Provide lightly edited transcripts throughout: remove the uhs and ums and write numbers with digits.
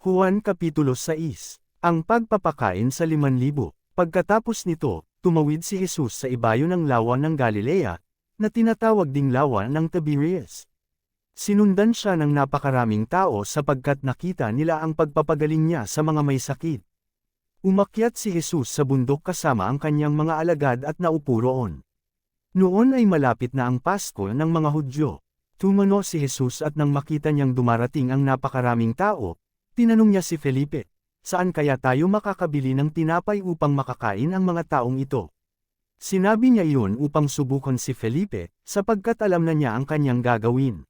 Juan Kapitulo 6. Ang pagpapakain sa 5,000. Pagkatapos nito, tumawid si Jesus sa ibayo ng lawa ng Galilea, na tinatawag ding lawa ng Tiberias. Sinundan siya ng napakaraming tao sapagkat nakita nila ang pagpapagaling niya sa mga may sakit. Umakyat si Jesus sa bundok kasama ang kanyang mga alagad at naupo roon. Noon ay malapit na ang Pasko ng mga Hudyo. Tumano si Jesus at nang makita niyang dumarating ang napakaraming tao, tinanong niya si Felipe, "Saan kaya tayo makakabili ng tinapay upang makakain ang mga taong ito?" Sinabi niya iyon upang subukan si Felipe, sapagkat alam na niya ang kanyang gagawin.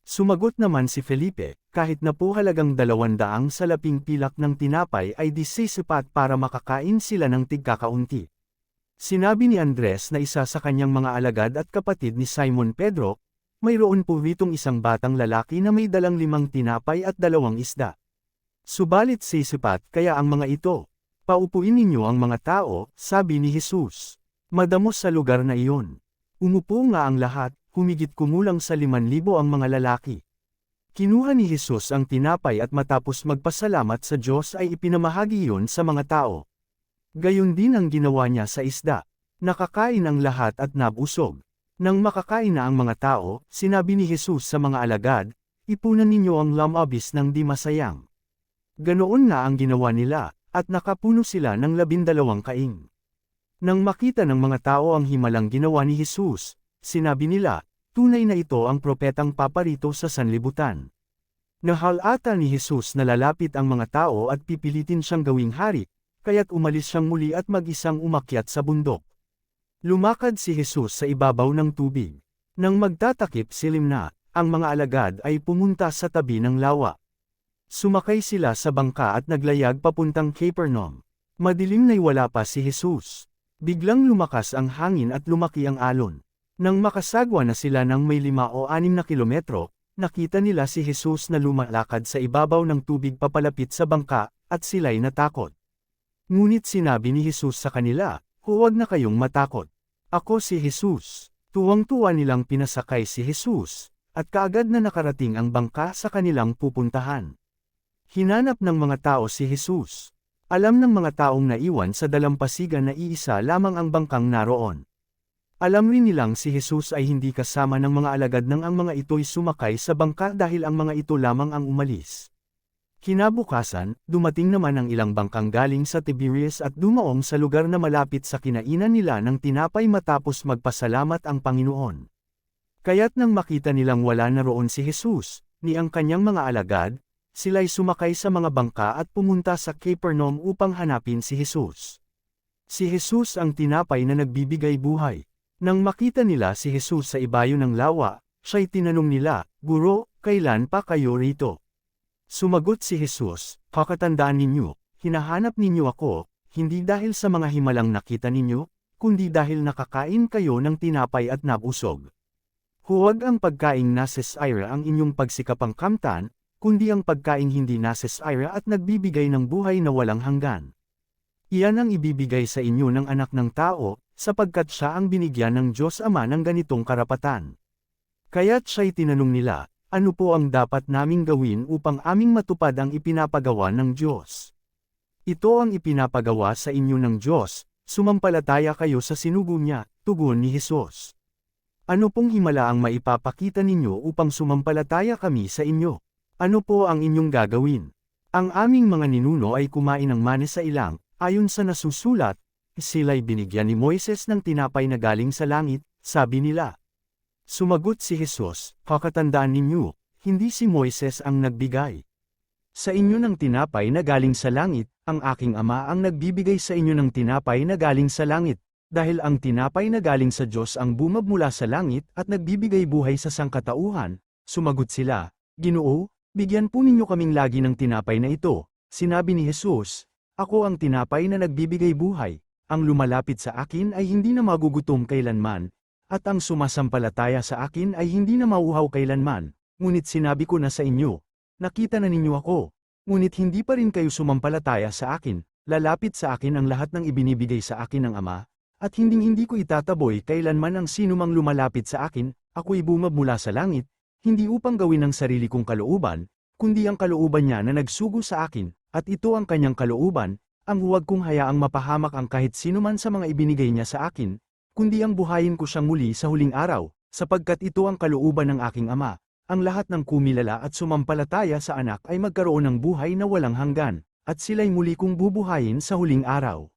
Sumagot naman si Felipe, "Kahit na po halagang 200 salaping pilak ng tinapay ay di sapat para makakain sila ng tigkakaunti." Sinabi ni Andres na isa sa kanyang mga alagad at kapatid ni Simon Pedro, "Mayroon po ritong isang batang lalaki na may dalang 5 tinapay at 2 isda. Subalit sapat kaya ang mga ito. Paupuin ninyo ang mga tao," sabi ni Jesus. Madamos sa lugar na iyon. Umupo nga ang lahat, humigit kumulang sa 5,000 ang mga lalaki. Kinuha ni Jesus ang tinapay at matapos magpasalamat sa Diyos ay ipinamahagi iyon sa mga tao. Gayon din ang ginawa niya sa isda. Nakakain ang lahat at nabusog. Nang makakain na ang mga tao, sinabi ni Jesus sa mga alagad, "Ipunan ninyo ang lamabis ng di masayang." Ganoon nga ang ginawa nila, at nakapuno sila ng 12 kaing. Nang makita ng mga tao ang himalang ginawa ni Jesus, sinabi nila, "Tunay na ito ang propetang paparito sa sanlibutan." Nahalata ni Jesus na lalapit ang mga tao at pipilitin siyang gawing hari, kaya't umalis siyang muli at mag-isang umakyat sa bundok. Lumakad si Jesus sa ibabaw ng tubig. Nang magtatakip silim na, ang mga alagad ay pumunta sa tabi ng lawa. Sumakay sila sa bangka at naglayag papuntang Capernaum. Madilim na'y wala pa si Jesus. Biglang lumakas ang hangin at lumaki ang alon. Nang makasagwa na sila ng may 5 o 6 na kilometro, nakita nila si Jesus na lumalakad sa ibabaw ng tubig papalapit sa bangka, at sila'y natakot. Ngunit sinabi ni Jesus sa kanila, "Huwag na kayong matakot. Ako si Jesus." Tuwang-tuwa nilang pinasakay si Jesus, at kaagad na nakarating ang bangka sa kanilang pupuntahan. Hinanap ng mga tao si Jesus. Alam ng mga taong naiwan sa dalampasigan na iisa lamang ang bangkang naroon. Alam rin nilang si Jesus ay hindi kasama ng mga alagad nang ang mga ito'y sumakay sa bangka dahil ang mga ito lamang ang umalis. Kinabukasan, dumating naman ang ilang bangkang galing sa Tiberias at dumaong sa lugar na malapit sa kinainan nila ng tinapay matapos magpasalamat ang Panginoon. Kaya't nang makita nilang wala na roon si Jesus, ni ang kanyang mga alagad, sila'y sumakay sa mga bangka at pumunta sa Capernaum upang hanapin si Jesus. Si Jesus ang tinapay na nagbibigay buhay. Nang makita nila si Jesus sa ibayo ng lawa, siya'y tinanong nila, "Guro, kailan pa kayo rito?" Sumagot si Jesus, "Pakatandaan ninyo, hinahanap ninyo ako, hindi dahil sa mga himalang nakita ninyo, kundi dahil nakakain kayo ng tinapay at nabusog. Huwag ang pagkaing nasesayra ang inyong pagsikapang kamtan, kundi ang pagkaing hindi nasesayra at nagbibigay ng buhay na walang hanggan. Iyan ang ibibigay sa inyo ng Anak ng Tao, sapagkat siya ang binigyan ng Diyos Ama ng ganitong karapatan." Kaya't siya'y tinanong nila, "Ano po ang dapat naming gawin upang aming matupad ang ipinapagawa ng Diyos?" "Ito ang ipinapagawa sa inyo ng Diyos, sumampalataya kayo sa sinugo niya," tugon ni Jesus. "Ano pong himala ang maipapakita ninyo upang sumampalataya kami sa inyo? Ano po ang inyong gagawin?" "Ang aming mga ninuno ay kumain ng mani sa ilang, ayon sa nasusulat, sila'y binigyan ni Moises ng tinapay na galing sa langit," sabi nila. Sumagot si Jesus, "Pakatandaan ninyo, hindi si Moises ang nagbigay sa inyo ng tinapay na galing sa langit, ang aking Ama ang nagbibigay sa inyo ng tinapay na galing sa langit, dahil ang tinapay na galing sa Diyos ang bumagmula sa langit at nagbibigay buhay sa sangkatauhan." Sumagot sila, "Ginoo, bigyan po ninyo kaming lagi ng tinapay na ito." Sinabi ni Jesus, "Ako ang tinapay na nagbibigay buhay, ang lumalapit sa akin ay hindi na magugutom kailanman, at ang sumasampalataya sa akin ay hindi na mauuhaw kailanman. Ngunit sinabi ko na sa inyo, nakita na ninyo ako, ngunit hindi pa rin kayo sumampalataya sa akin. Lalapit sa akin ang lahat ng ibinibigay sa akin ng Ama, at hindi ko itataboy kailanman ang sinumang lumalapit sa akin. Ako'y bumab mula sa langit, hindi upang gawin ang sarili kong kalooban, kundi ang kalooban niya na nagsugo sa akin, at ito ang kanyang kalooban, ang huwag kong hayaang mapahamak ang kahit sino man sa mga ibinigay niya sa akin, kundi ang buhayin ko siyang muli sa huling araw, sapagkat ito ang kalooban ng aking Ama, ang lahat ng kumilala at sumampalataya sa anak ay magkaroon ng buhay na walang hanggan, at sila'y muli kong bubuhayin sa huling araw.